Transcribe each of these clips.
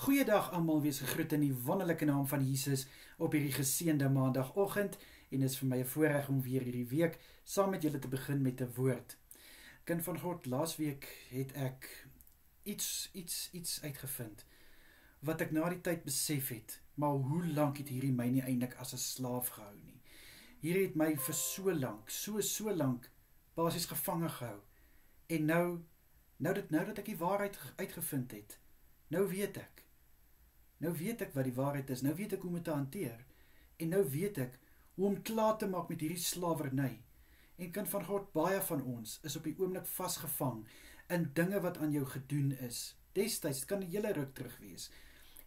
Goeiedag almal, wees gegroet in die wonderlike naam van Jesus op hierdie geseënde maandagoggend en is vir my 'n voorreg om weer hierdie week saam met julle te begin met 'n woord. Kind van God, laasweek het ek iets uitgevind wat ek na die tyd besef het, maar hoe lank het hierdie my nie eintlik as 'n slaaf gehou nie. Hierdie het my vir so lank basies gevange gehou. En nou dat ek die waarheid uitgevind het, nou weet ek wat die waarheid is, nou weet ek hoe om dit te hanteer, en nou weet ek hoe om klaar te maak met hierdie slawerny. En kind van God, baie van ons is op die oomblik vasgevang in dinge wat aan jou gedoen is. Destyds, dit kan 'n hele ruk terug wees.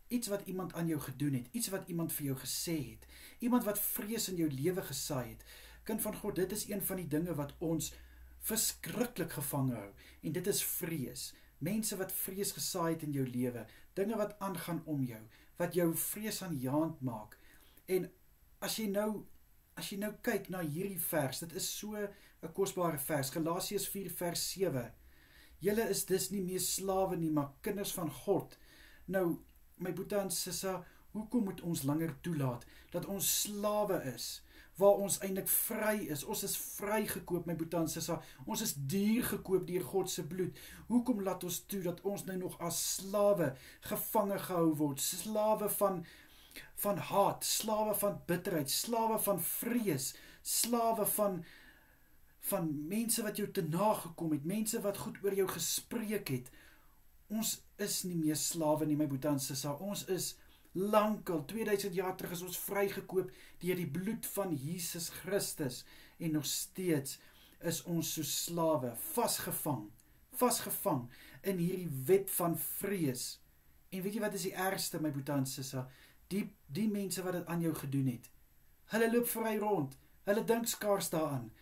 Iets wat iemand aan jou gedoen het, iets wat iemand vir jou gesê het, iemand wat vrees in jou lewe gesaai het. Kind van God, dit is een van die dinge wat ons verskriklik gevange hou, en dit is vrees. Mense wat vrees gesaai het in jou lewe, dinge wat aangaan om jou, wat jou vreesaanjaend maak. En as jy nou kyk na hierdie vers, dit is so 'n kosbare vers, Galasiërs 4 vers 7. Julle is dus nie meer slawe nie, maar kinders van God. Nou, my boetie en sissa, hoekom moet ons langer toelaat dat ons slawe is, waar ons eintlik vry is? Ons is vrygekoop, my boetie en sissa. Ons is duur gekoop deur God se bloed. Hoekom laat ons toe dat ons nou nog as slawe gevange gehou word? Slawe van haat, slawe van bitterheid, slawe van vrees, slawe van mense wat jou te nagekom het, mense wat goed oor jou gespreek het. Ons is nie meer slawe nie, my boetie en sissa. Ons is lankal, 2000 jaar terug is ons vrygekoop deur die bloed van Jesus Christus, en nog steeds is ons so slawe, vasgevang in hierdie web van vrees. En weet jy wat is die ergste, my boetie en sissa? Die mense wat dit aan jou gedoen het, hulle loop vry rond, hulle dink skaars daaraan,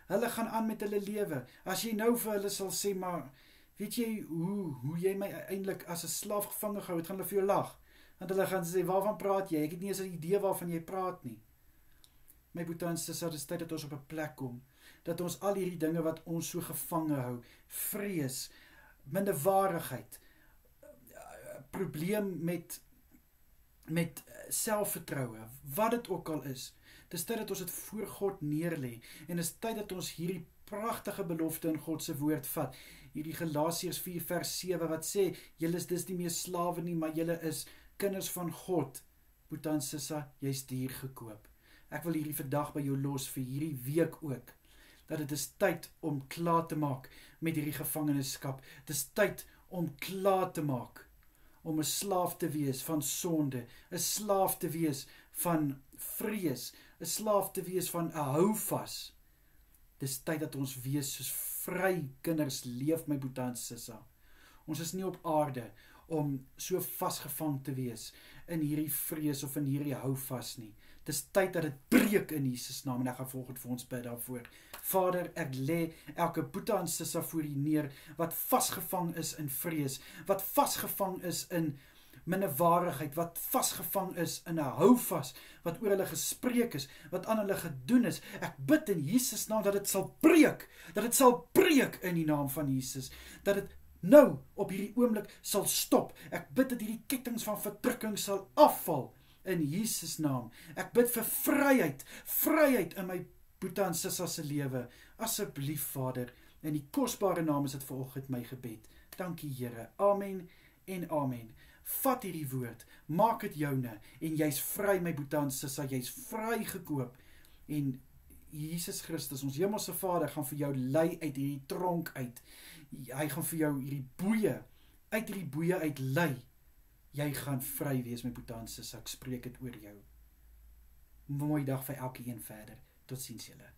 hulle gaan aan met hulle lewe. As jy nou vir hulle sal sê, maar weet jy hoe jy my eintlik as 'n slaaf gevange gehou het, gaan hulle vir jou lag. Want hulle gaan sê, waarvan praat jy? Ek het nie eens 'n idee waarvan jy praat nie. My boetie en sissa, dit is tyd dat ons op 'n plek kom, dat ons al hierdie dinge wat ons so gevange hou, vrees, minderwaardigheid, probleem met selfvertroue, wat dit ook al is, dis tyd dat ons dit voor God neerlê, en dis tyd dat ons hierdie pragtige belofte in God se woord vat, hierdie Galasiërs 4 vers 7, wat sê, julle is dis nie meer slawe nie, maar julle is kinders van God. Boetie en sissa, jy's duur gekoop. Ek wil hierdie vandag by jou los vir hierdie week ook, dat dit is tyd om klaar te maak met hierdie gevangenskap. Dit is tyd om klaar te maak om 'n slaaf te wees van sonde, 'n slaaf te wees van vrees, 'n slaaf te wees van 'n houvas. Dis tyd dat ons wees soos vry kinders leef, my boetie en sissa. Ons is nie op aarde om so vasgevang te wees in hierdie vrees of in hierdie houvas nie. Dis tyd dat dit breek in Jesus naam, en ek gaan volgende vir ons bid daarvoor. Vader, ek lê elke boetie en sissa voor U neer, wat vasgevang is in vrees, wat vasgevang is in minderwaardigheid, wat vasgevang is in 'n houvas, wat oor hulle gespreek is, wat aan hulle gedoen is. Ek bid in Jesus naam dat dit sal breek in die naam van Jesus, dat dit nou op hierdie oomblik sal stop. Ek bid dat hierdie kettinge van verdrukking sal afval in Jesus naam. Ek bid vir vryheid in my boetie en sissa se lewe. Asseblief Vader, in die kosbare naam is dit vanoggend my gebed. Dankie Here. Amen en amen. Vat hierdie woord, maak dit joune, en jy's vry, my boetie en sissa, jy's vrygekoop, en Jesus Christus, ons hemelse Vader, gaan vir jou lei uit hierdie tronk uit. Hy gaan vir jou hierdie boeie uit lei. Jy gaan vry wees, my boetie en sissa, ek spreek dit oor jou. Mooi dag vir elkeen verder. Totsiens julle.